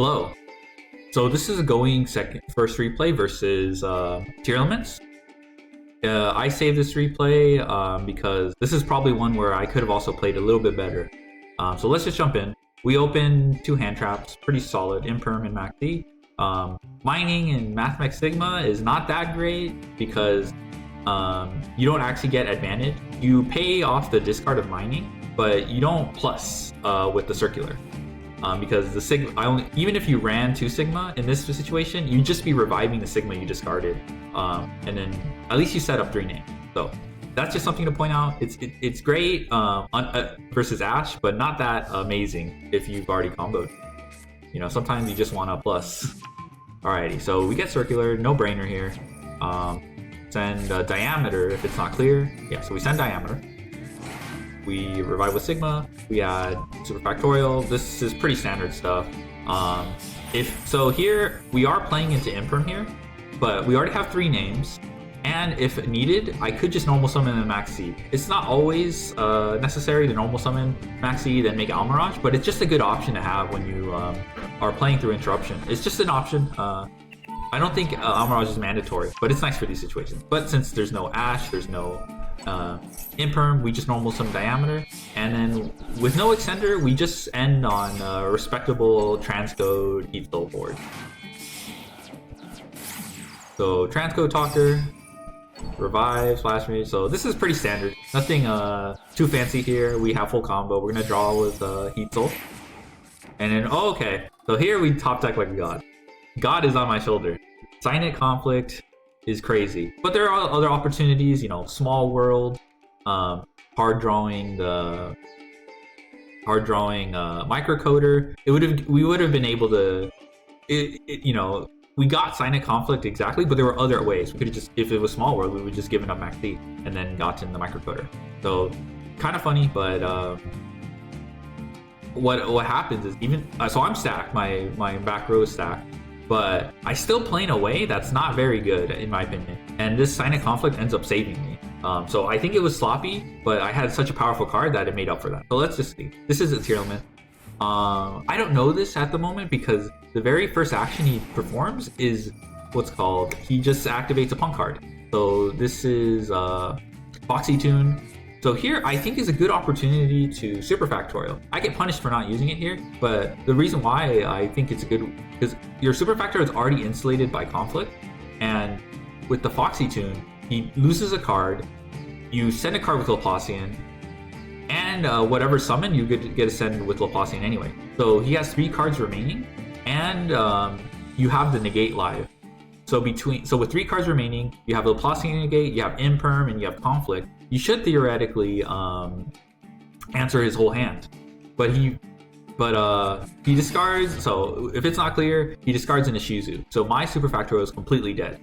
Hello. So this is a going first replay versus Tearlaments. I saved this replay because this is probably one where I could have also played a little bit better. So let's just jump in. We open 2 hand traps, pretty solid, Imperm and Maxi. Mining in Mathmech Sigma is not that great because you don't actually get advantage. You pay off the discard of mining, but you don't plus with the circular. Because the Sigma, even if you ran 2 Sigma in this situation, you'd just be reviving the Sigma you discarded, and then at least you set up 3 names. So that's just something to point out. It's great versus Ash, but not that amazing if you've already comboed. You know, sometimes you just want a plus. Alrighty, so we get circular, no brainer here. Send diameter if it's not clear. Yeah, so we send diameter. We revive with Sigma, we add super factorial. This is pretty standard stuff. So here we are playing into Imperm here, but we already have 3 names, and if needed, I could just normal summon a Maxi. It's not always necessary to normal summon Maxi then make Almirage, but it's just a good option to have when you are playing through interruption. It's just an option. I don't think Almirage is mandatory, but it's nice for these situations. But since there's no Ash, there's no Imperm, we just normal summon diameter, and then with no extender, we just end on a respectable transcode heat soul board. So transcode talker, revive, splash rage. So this is pretty standard. Nothing too fancy here. We have full combo. We're gonna draw with heat soul, and then okay. So here we top deck like a god. God is on my shoulder. Signet conflict is crazy, but there are other opportunities. You know, small world, hard drawing microcoder. We would have been able to, you know, we got Signet conflict exactly, but there were other ways. We could have just, if it was small world, we would just given up Max D and then gotten the microcoder. So kind of funny, but what happens is even so I'm stacked. My back row is stacked. But I still play in a way that's not very good, in my opinion. And this Signet conflict ends up saving me. So I think it was sloppy, but I had such a powerful card that it made up for that. So let's just see. This is a Tearlament. I don't know this at the moment because the very first action he performs is what's called, he just activates a punk card. So this is Foxy Tune. So here, I think is a good opportunity to super factorial. I get punished for not using it here, but the reason why I think it's a good, because your super factorial is already insulated by conflict, and with the Foxy Tune, he loses a card, you send a card with Laplacian, and whatever summon you get to send with Laplacian anyway. So he has 3 cards remaining, and you have the negate live. So with 3 cards remaining, you have Laplacian negate, you have Imperm, and you have conflict. You should theoretically answer his whole hand, but he discards. So if it's not clear, he discards an Ishizu. So my super factorial is completely dead.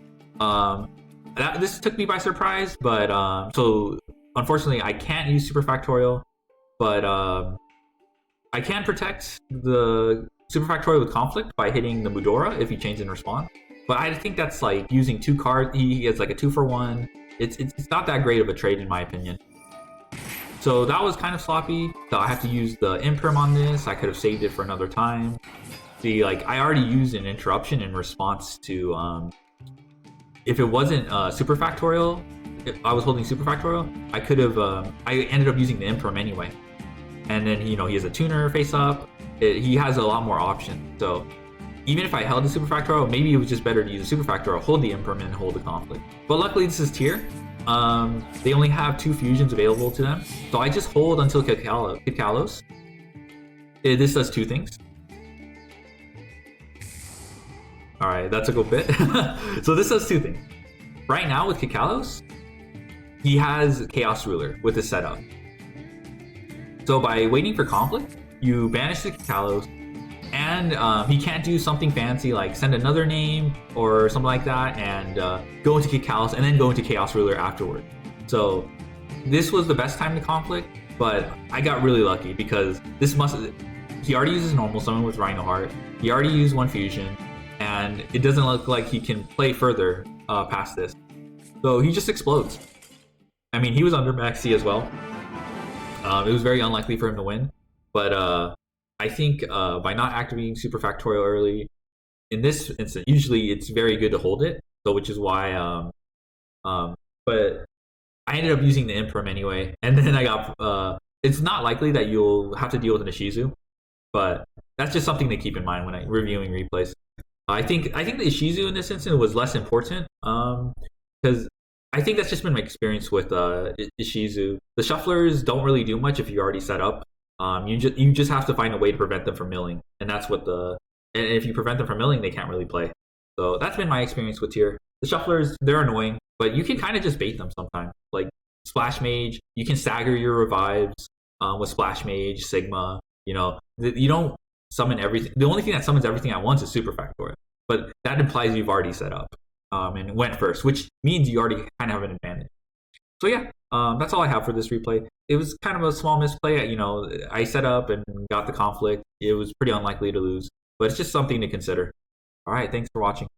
This took me by surprise, but so unfortunately I can't use super factorial, but I can protect the super factorial with conflict by hitting the Mudora if he changes in response. But I think that's like using 2 cards. He gets like a 2-for-1. It's not that great of a trade in my opinion. So that was kind of sloppy. So I have to use the Imperm on this. I could have saved it for another time. See, like I already used an interruption in response to if it wasn't super factorial, if I was holding super factorial, I could have I ended up using the Imperm anyway. And then, you know, he has a tuner face up. He has a lot more options. So even if I held the super factorial, maybe it was just better to use a super factorial, hold the Imperm, and hold the conflict. But luckily this is tier. They only have 2 fusions available to them. So I just hold until Kikalos. This does 2 things. Alright, that took a bit. So this does 2 things. Right now with Kikalos, he has Chaos Ruler with his setup. So by waiting for conflict, you banish the Kikalos, and he can't do something fancy like send another name or something like that and go into Kikalos and then go into Chaos Ruler afterward. So this was the best time to conflict, but I got really lucky because he already uses normal summon with Rhino Heart. He already used 1 fusion, and it doesn't look like he can play further past this. So he just explodes. I mean, he was under Maxi as well. It was very unlikely for him to win, but I think by not activating super factorial early, in this instance, usually it's very good to hold it. So which is why, but I ended up using the Imperm anyway, and then I got. It's not likely that you'll have to deal with an Ishizu, but that's just something to keep in mind when I reviewing replays. I think the Ishizu in this instance was less important because I think that's just been my experience with Ishizu. The shufflers don't really do much if you're already set up. You just have to find a way to prevent them from milling, and that's what the and if you prevent them from milling, they can't really play. So that's been my experience with tier. The shufflers, they're annoying, but you can kind of just bait them sometimes. Like Splash Mage, you can stagger your revives with Splash Mage, Sigma. You don't summon everything. The only thing that summons everything at once is Super Factorial, but that implies you've already set up and went first, which means you already kind of have an advantage. So yeah, that's all I have for this replay. It was kind of a small misplay. I set up and got the conflict. It was pretty unlikely to lose, but it's just something to consider. All right, thanks for watching.